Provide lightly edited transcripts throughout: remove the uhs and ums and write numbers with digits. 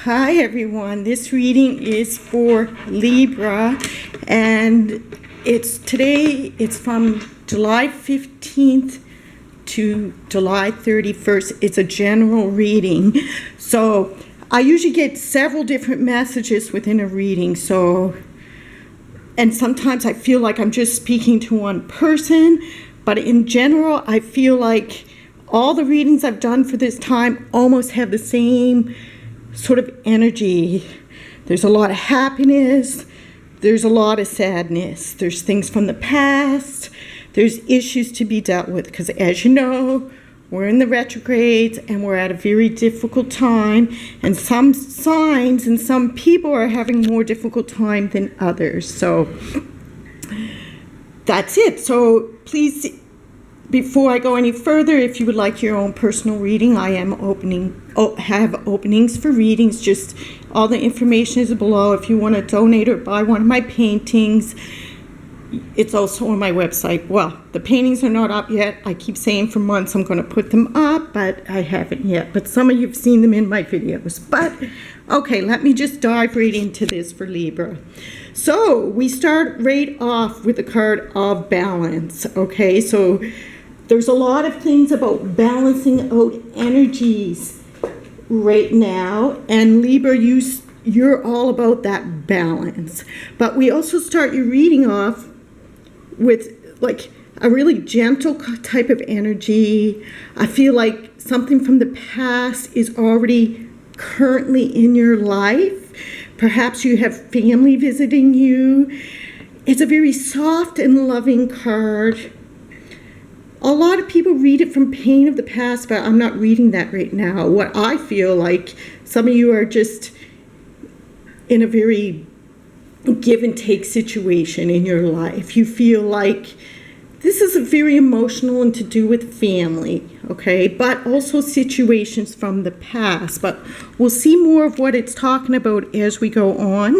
Hi everyone, this reading is for Libra, and it's from July 15th to July 31st. It's a general reading. So I usually get several different messages within a reading, and sometimes I feel like I'm just speaking to one person, but in general I feel like all the readings I've done for this time almost have the same sort of energy. There's a lot of happiness, there's a lot of sadness, there's things from the past, there's issues to be dealt with, because as you know, we're in the retrogrades and we're at a very difficult time, and some signs and some people are having more difficult time than others. So that's it. So please, before I go any further, if you would like your own personal reading, I am have openings for readings. Just all the information is below. If you want to donate or buy one of my paintings, it's also on my website. Well, the paintings are not up yet. I keep saying for months I'm going to put them up, but I haven't yet. But some of you have seen them in my videos. But okay, let me just dive right into this for Libra. So we start right off with the card of balance. Okay, so there's a lot of things about balancing out energies right now, and Libra, you're all about that balance. But we also start your reading off with like a really gentle type of energy. I feel like something from the past is already currently in your life. Perhaps you have family visiting you. It's a very soft and loving card. A lot of people read it from pain of the past, but I'm not reading that right now. What I feel like, some of you are just in a very give and take situation in your life. You feel like this is a very emotional and to do with family, okay? But also situations from the past. But we'll see more of what it's talking about as we go on.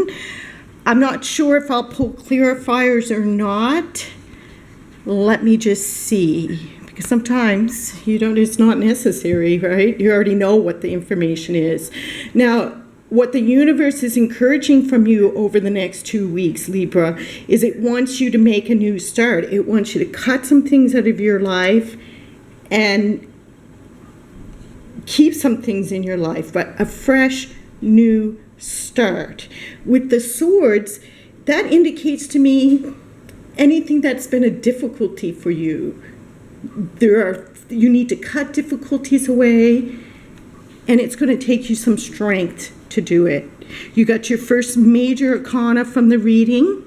I'm not sure if I'll pull clarifiers or not. Let me just see, because sometimes it's not necessary, right? You already know what the information is. Now, what the universe is encouraging from you over the next 2 weeks, Libra, is it wants you to make a new start. It wants you to cut some things out of your life and keep some things in your life, but a fresh new start. With the swords, that indicates to me anything that's been a difficulty for you. You need to cut difficulties away, and it's going to take you some strength to do it. You got your first major arcana from the reading.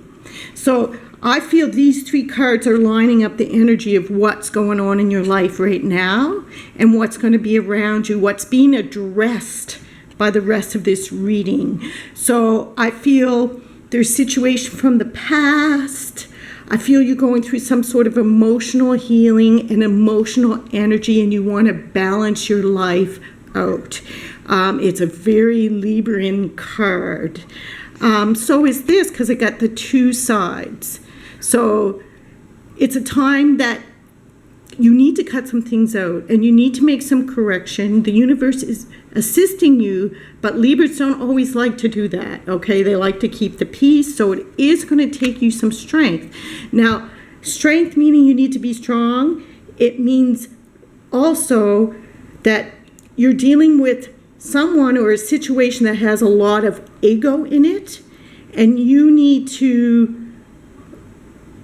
So I feel these 3 cards are lining up the energy of what's going on in your life right now and what's going to be around you, what's being addressed by the rest of this reading. So I feel there's situation from the past. I feel you're going through some sort of emotional healing and emotional energy, and you want to balance your life out. It's a very Libran card. So is this, because it got the 2 sides. So it's a time that you need to cut some things out and you need to make some correction. The universe is assisting you, but Libras don't always like to do that, okay? They like to keep the peace, so it is going to take you some strength. Now, strength meaning you need to be strong. It means also that you're dealing with someone or a situation that has a lot of ego in it, and you need to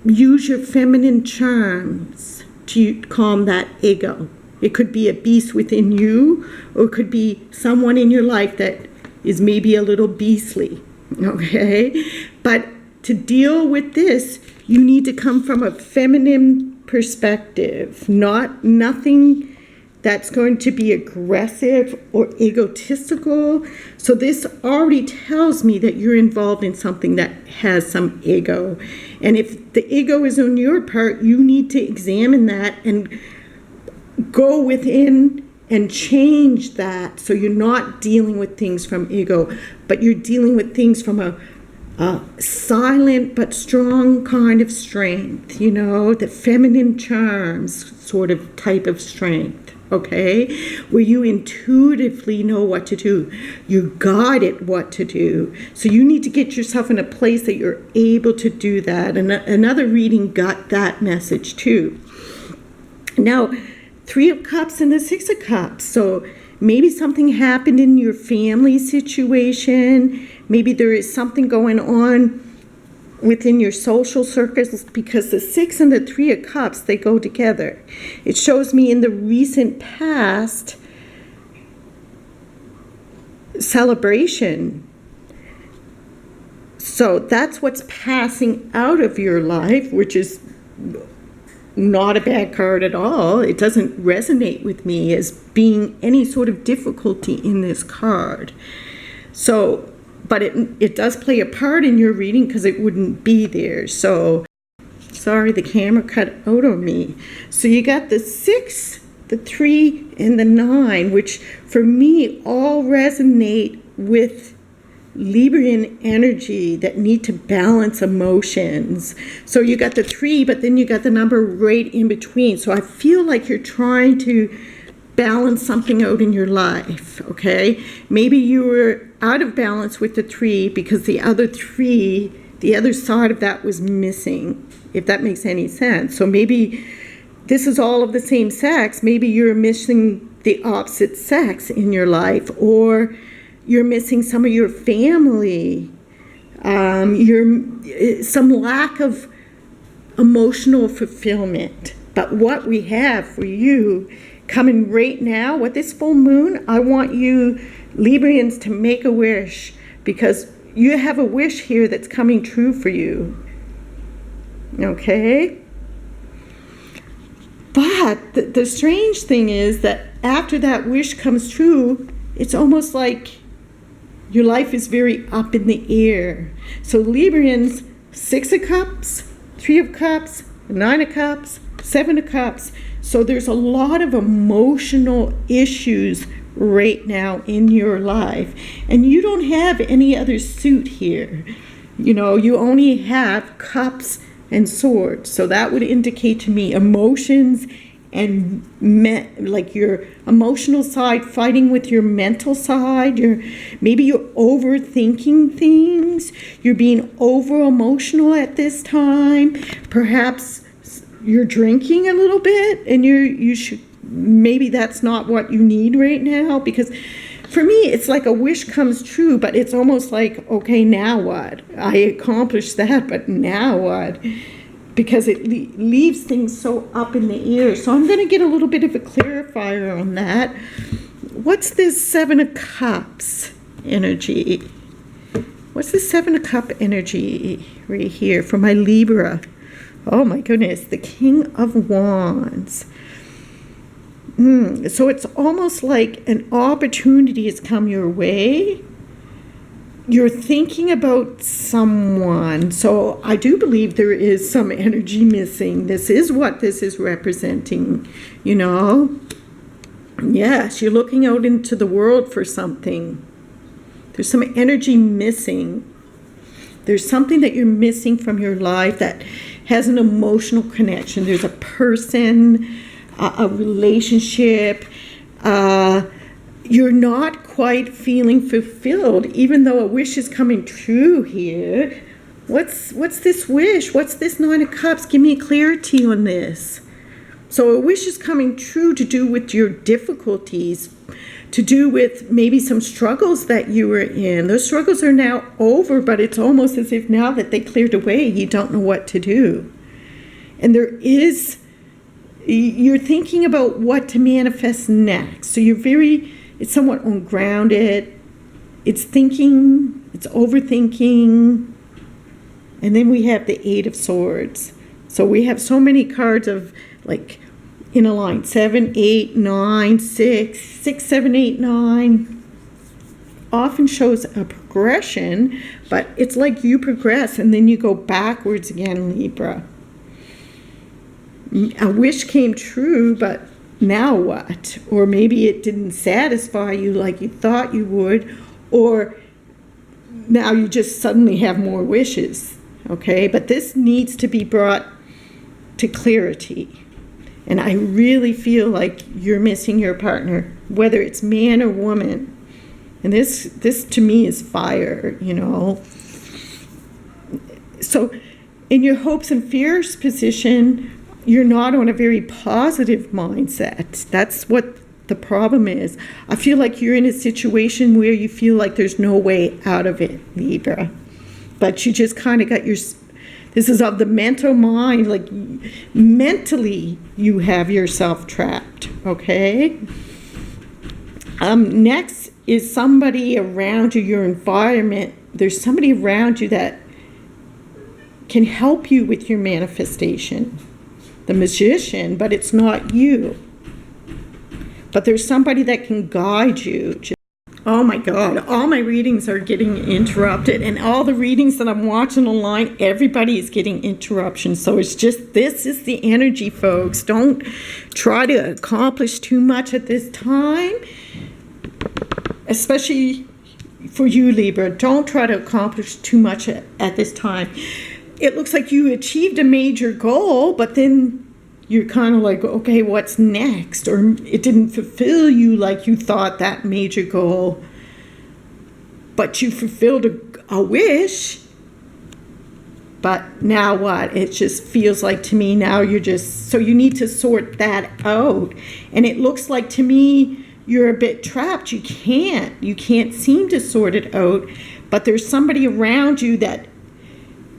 use your feminine charms to calm that ego. It could be a beast within you, or it could be someone in your life that is maybe a little beastly, okay? But to deal with this, you need to come from a feminine perspective, nothing that's going to be aggressive or egotistical. So this already tells me that you're involved in something that has some ego. And if the ego is on your part, you need to examine that and go within and change that, so you're not dealing with things from ego, but you're dealing with things from a silent but strong kind of strength, the feminine charms sort of type of strength. okay? Where you intuitively know what to do. You're guided what to do. So you need to get yourself in a place that you're able to do that. And another reading got that message too. Now, 3 of Cups and the 6 of Cups. So maybe something happened in your family situation. Maybe there is something going on within your social circles, because the 6 and the 3 of Cups, they go together. It shows me in the recent past celebration. So that's what's passing out of your life, which is not a bad card at all. It doesn't resonate with me as being any sort of difficulty in this card. So, but it does play a part in your reading because it wouldn't be there. So, sorry, the camera cut out on me. So you got the 6, the 3, and the 9, which for me all resonate with Librian energy that need to balance emotions. So you got the 3, but then you got the number right in between. So I feel like you're trying to balance something out in your life, okay? Maybe you were out of balance with the 3 because the other 3, the other side of that was missing, if that makes any sense. So maybe this is all of the same sex. Maybe you're missing the opposite sex in your life, or you're missing some of your family. You're some lack of emotional fulfillment. But what we have for you coming right now with this full moon, I want you Librians to make a wish, because you have a wish here that's coming true for you. Okay? But the strange thing is that after that wish comes true, it's almost like your life is very up in the air. So Librians, 6 of Cups, 3 of Cups, 9 of Cups, 7 of Cups. So there's a lot of emotional issues right now in your life. And you don't have any other suit here. You know, you only have Cups and Swords. So that would indicate to me emotions and like your emotional side fighting with your mental side. Maybe you're overthinking things. You're being over emotional at this time. Perhaps you're drinking a little bit, and you should, maybe that's not what you need right now, because for me it's like a wish comes true, but it's almost like, okay, now what? I accomplished that, but now what? Because it leaves things so up in the air. So I'm going to get a little bit of a clarifier on that. What's this 7 of Cups energy? What's the 7 of Cup energy right here for my Libra? Oh my goodness, the King of Wands. So it's almost like an opportunity has come your way. You're thinking about someone. So I do believe there is some energy missing. This is what this is representing, you know. Yes, you're looking out into the world for something. There's some energy missing. There's something that you're missing from your life that has an emotional connection. There's a person, a relationship. You're not quite feeling fulfilled, even though a wish is coming true here. What's this wish? What's this 9 of Cups? Give me clarity on this. So a wish is coming true to do with your difficulties, to do with maybe some struggles that you were in. Those struggles are now over, but it's almost as if now that they cleared away, you don't know what to do. And you're thinking about what to manifest next. So it's somewhat ungrounded. It's thinking, it's overthinking. And then we have the 8 of Swords. So we have so many cards of like in a line, 7, 8, 9, 6, 6, 7, 8, 9. Often shows a progression, but it's like you progress and then you go backwards again, Libra. A wish came true, but now what? Or maybe it didn't satisfy you like you thought you would, or now you just suddenly have more wishes, okay? But this needs to be brought to clarity. And I really feel like you're missing your partner, whether it's man or woman. And this to me is fire, you know. So in your hopes and fears position, you're not on a very positive mindset. That's what the problem is. I feel like you're in a situation where you feel like there's no way out of it, Libra. But you just kind of got this is of the mental mind, like mentally you have yourself trapped, okay? Next is somebody around you, your environment. There's somebody around you that can help you with your manifestation. The Magician, but it's not you. But there's somebody that can guide you. Oh my God, all my readings are getting interrupted, and all the readings that I'm watching online, everybody is getting interruptions. So it's just, this is the energy, folks. Don't try to accomplish too much at this time, especially for you, Libra. Don't try to accomplish too much at this time. It looks like you achieved a major goal, but then you're kind of like, okay, what's next? Or it didn't fulfill you like you thought, that major goal. But you fulfilled a wish. But now what? It just feels like to me now you're just, so you need to sort that out. And it looks like to me you're a bit trapped. You can't seem to sort it out. But there's somebody around you that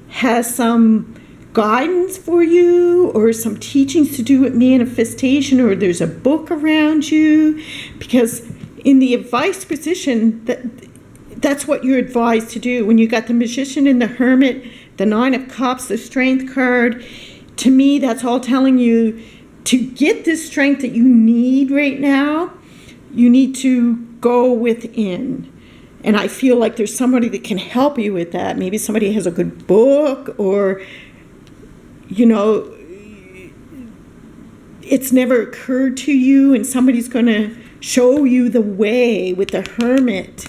has some guidance for you, or some teachings to do with manifestation, or there's a book around you, because in the advice position, that's what you're advised to do. When you got the Magician and the Hermit, the Nine of Cups, the Strength card, to me that's all telling you to get this strength that you need right now, you need to go within. And I feel like there's somebody that can help you with that. Maybe somebody has a good book, or you know, it's never occurred to you, and somebody's going to show you the way with the Hermit.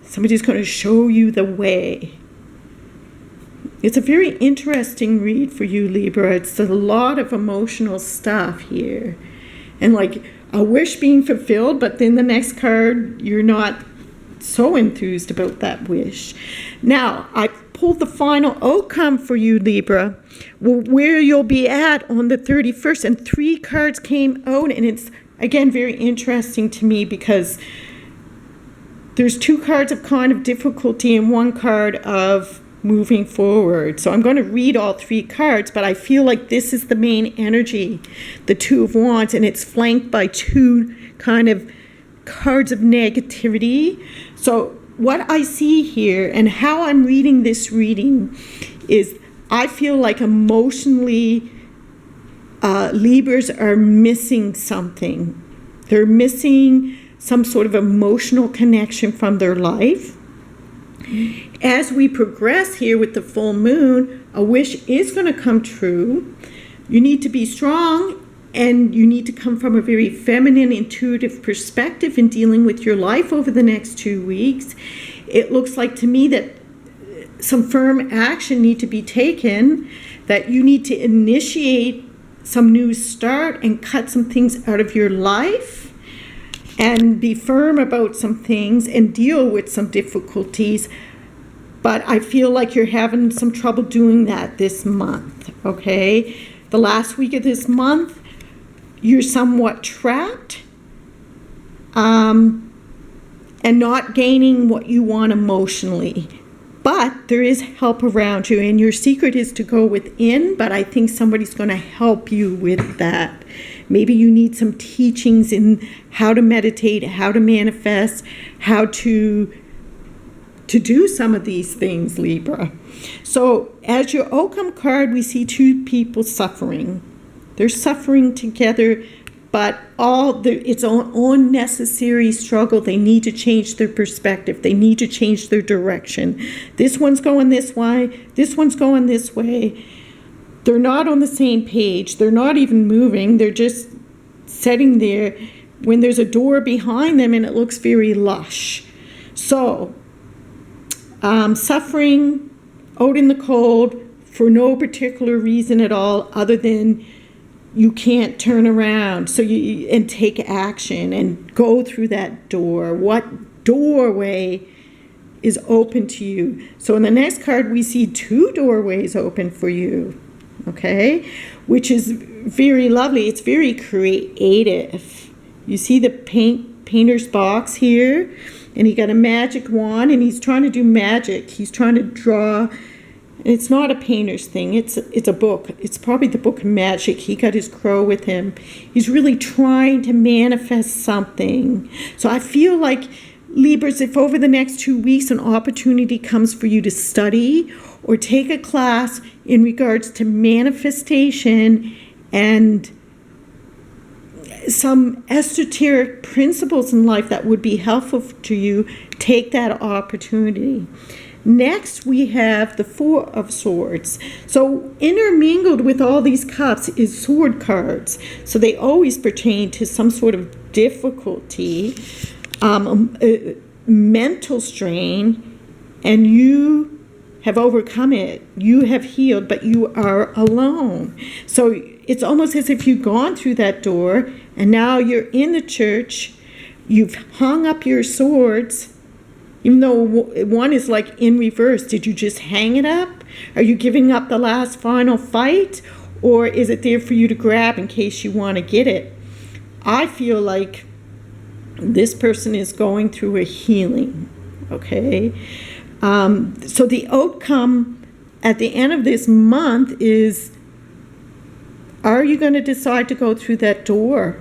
Somebody's going to show you the way. It's a very interesting read for you, Libra. It's a lot of emotional stuff here. And like a wish being fulfilled, but then the next card, you're not so enthused about that wish. Now, I pulled the final outcome for you, Libra, where you'll be at on the 31st, and 3 cards came out, and it's, again, very interesting to me because there's 2 cards of kind of difficulty and 1 card of moving forward. So I'm going to read all 3 cards, but I feel like this is the main energy, the 2 of Wands, and it's flanked by 2 kind of cards of negativity. So what I see here and how I'm reading this reading is I feel like emotionally Libras are missing something. They're missing some sort of emotional connection from their life. As we progress here with the full moon, a wish is going to come true. You need to be strong, and you need to come from a very feminine, intuitive perspective in dealing with your life over the next 2 weeks. It looks like to me that some firm action need to be taken, that you need to initiate some new start and cut some things out of your life and be firm about some things and deal with some difficulties. But I feel like you're having some trouble doing that this month, okay? The last week of this month, you're somewhat trapped and not gaining what you want emotionally. But there is help around you, and your secret is to go within, but I think somebody's going to help you with that. Maybe you need some teachings in how to meditate, how to manifest, how to do some of these things, Libra. So as your outcome card, we see 2 people suffering. They're suffering together, but it's an unnecessary struggle. They need to change their perspective. They need to change their direction. This one's going this way. This one's going this way. They're not on the same page. They're not even moving. They're just sitting there when there's a door behind them and it looks very lush. So, suffering out in the cold for no particular reason at all other than you can't turn around, and take action and go through that door. What doorway is open to you? So in the next card, we see 2 doorways open for you, okay? Which is very lovely. It's very creative. You see the painter's box here, and he got a magic wand, and he's trying to do magic. He's trying to draw. It's not a painter's thing. It's a book. It's probably the book of magic. He got his crow with him. He's really trying to manifest something. So I feel like, Libras, if over the next 2 weeks an opportunity comes for you to study or take a class in regards to manifestation and some esoteric principles in life that would be helpful to you, take that opportunity. Next, we have the 4 of Swords. So intermingled with all these cups is sword cards. So they always pertain to some sort of difficulty, mental strain, and you have overcome it. You have healed, but you are alone. So it's almost as if you've gone through that door, and now you're in the church. You've hung up your swords, even though one is like in reverse. Did you just hang it up? Are you giving up the last final fight? Or is it there for you to grab in case you want to get it? I feel like this person is going through a healing, okay? So the outcome at the end of this month is, are you going to decide to go through that door?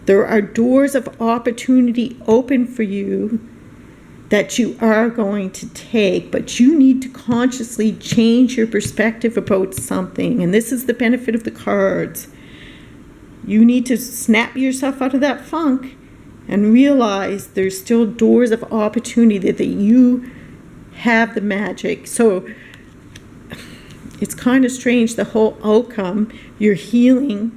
There are doors of opportunity open for you that you are going to take, but you need to consciously change your perspective about something. And this is the benefit of the cards. You need to snap yourself out of that funk and realize there's still doors of opportunity that you have the magic. So it's kind of strange, the whole outcome. You're healing.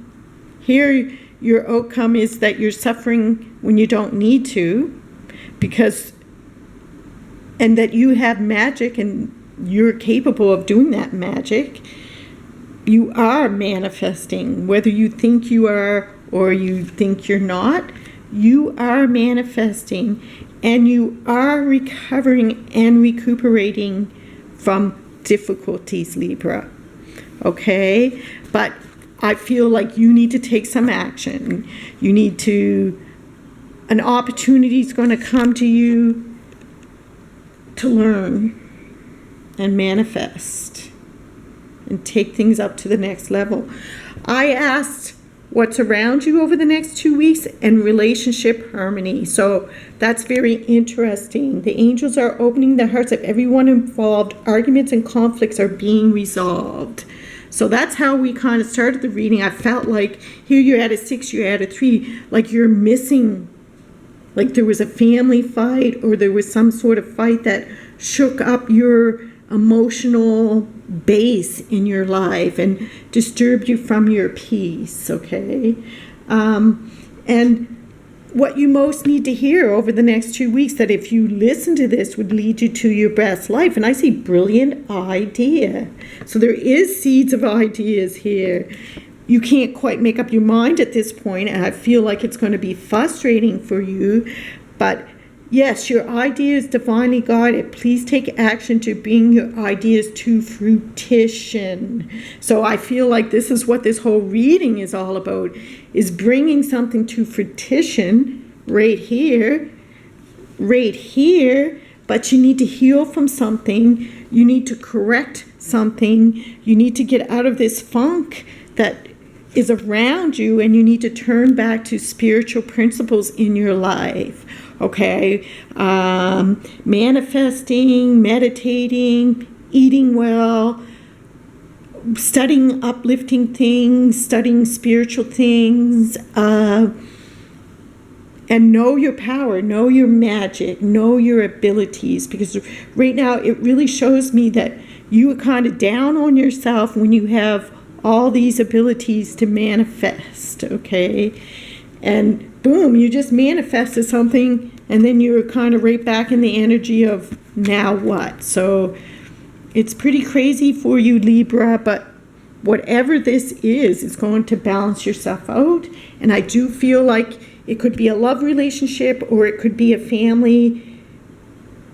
Here, your outcome is that you're suffering when you don't need to, and that you have magic and you're capable of doing that magic. You are manifesting, whether you think you are or you think you're not. You are manifesting, and you are recovering and recuperating from difficulties, Libra. Okay? But I feel like you need to take some action. An opportunity is going to come to you to learn and manifest and take things up to the next level. I asked what's around you over the next 2 weeks and relationship harmony. So that's very interesting. The angels are opening the hearts of everyone involved. Arguments and conflicts are being resolved. So that's how we kind of started the reading. I felt like here you're at a 6, you're at a 3, like you're missing, like there was a family fight or there was some sort of fight that shook up your emotional base in your life and disturbed you from your peace, okay? And what you most need to hear over the next 2 weeks, that if you listen to this, would lead you to your best life. And I see brilliant idea. So there is seeds of ideas here. You can't quite make up your mind at this point, and I feel like it's going to be frustrating for you. But yes, your idea is divinely guided. Please take action to bring your ideas to fruition. So I feel like this is what this whole reading is all about, is bringing something to fruition right here, but you need to heal from something. You need to correct something. You need to get out of this funk that is around you, and you need to turn back to spiritual principles in your life. Okay, manifesting, meditating, eating well, studying uplifting things, studying spiritual things, and know your power, know your magic, know your abilities, because right now it really shows me that you are kind of down on yourself when you have all these abilities to manifest, okay? And boom, you just manifested something, and then you're kind of right back in the energy of now what? So it's pretty crazy for you, Libra, but whatever this is going to balance yourself out. And I do feel like it could be a love relationship, or it could be a family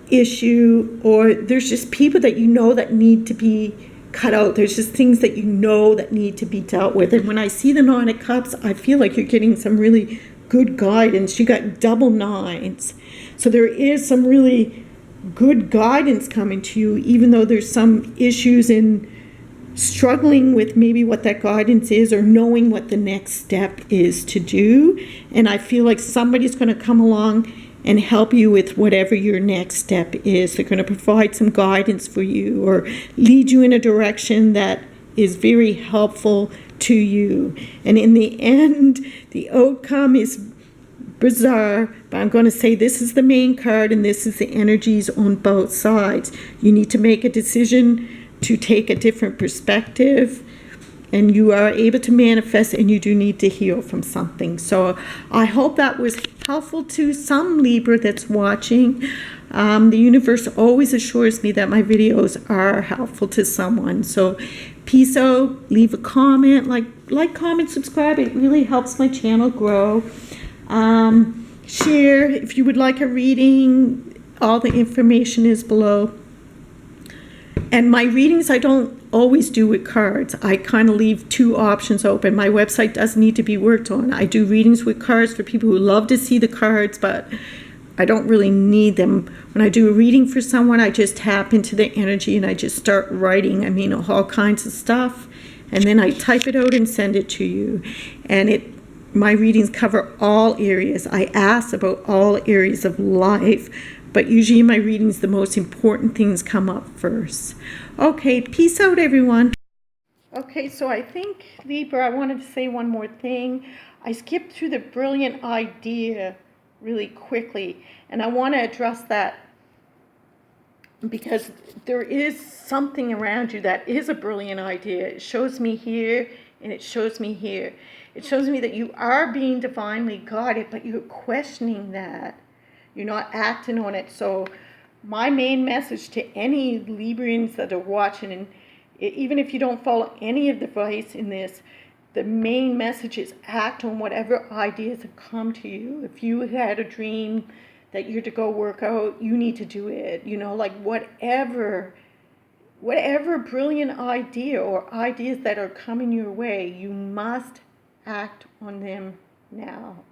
issue, or there's just people that you know that need to be cut out. There's just things that you know that need to be dealt with. And when I see the Nine of Cups, I feel like you're getting some really good guidance. You got double nines. So there is some really good guidance coming to you, even though there's some issues in struggling with maybe what that guidance is, or knowing what the next step is to do. And I feel like somebody's going to come along and help you with whatever your next step is. They're going to provide some guidance for you, or lead you in a direction that is very helpful to you. And in the end, the outcome is bizarre, but I'm going to say this is the main card, and this is the energies on both sides. You need to make a decision to take a different perspective, and you are able to manifest, and you do need to heal from something. So I hope that was helpful to some Libra that's watching. The universe always assures me that my videos are helpful to someone. So peace out. Leave a comment, like, comment, subscribe. It really helps my channel grow. Share if you would like a reading. All the information is below. And my readings I don't always do with cards. I kind of leave two options open. My website does need to be worked on. I do readings with cards for people who love to see the cards, but I don't really need them. When I do a reading for someone, I just tap into the energy and I just start writing. I mean, all kinds of stuff. And then I type it out and send it to you. And my readings cover all areas. I ask about all areas of life. But usually in my readings, the most important things come up first. Okay, peace out, everyone. Okay, so I think, Libra, I wanted to say one more thing. I skipped through the brilliant idea really quickly, and I want to address that because there is something around you that is a brilliant idea. It shows me here, and it shows me here. It shows me that you are being divinely guided, but you're questioning that. You're not acting on it. So my main message to any Librians that are watching, and even if you don't follow any of the advice in this, the main message is act on whatever ideas have come to you. If you had a dream that you're to go work out, you need to do it. You know, like whatever brilliant idea or ideas that are coming your way, you must act on them now.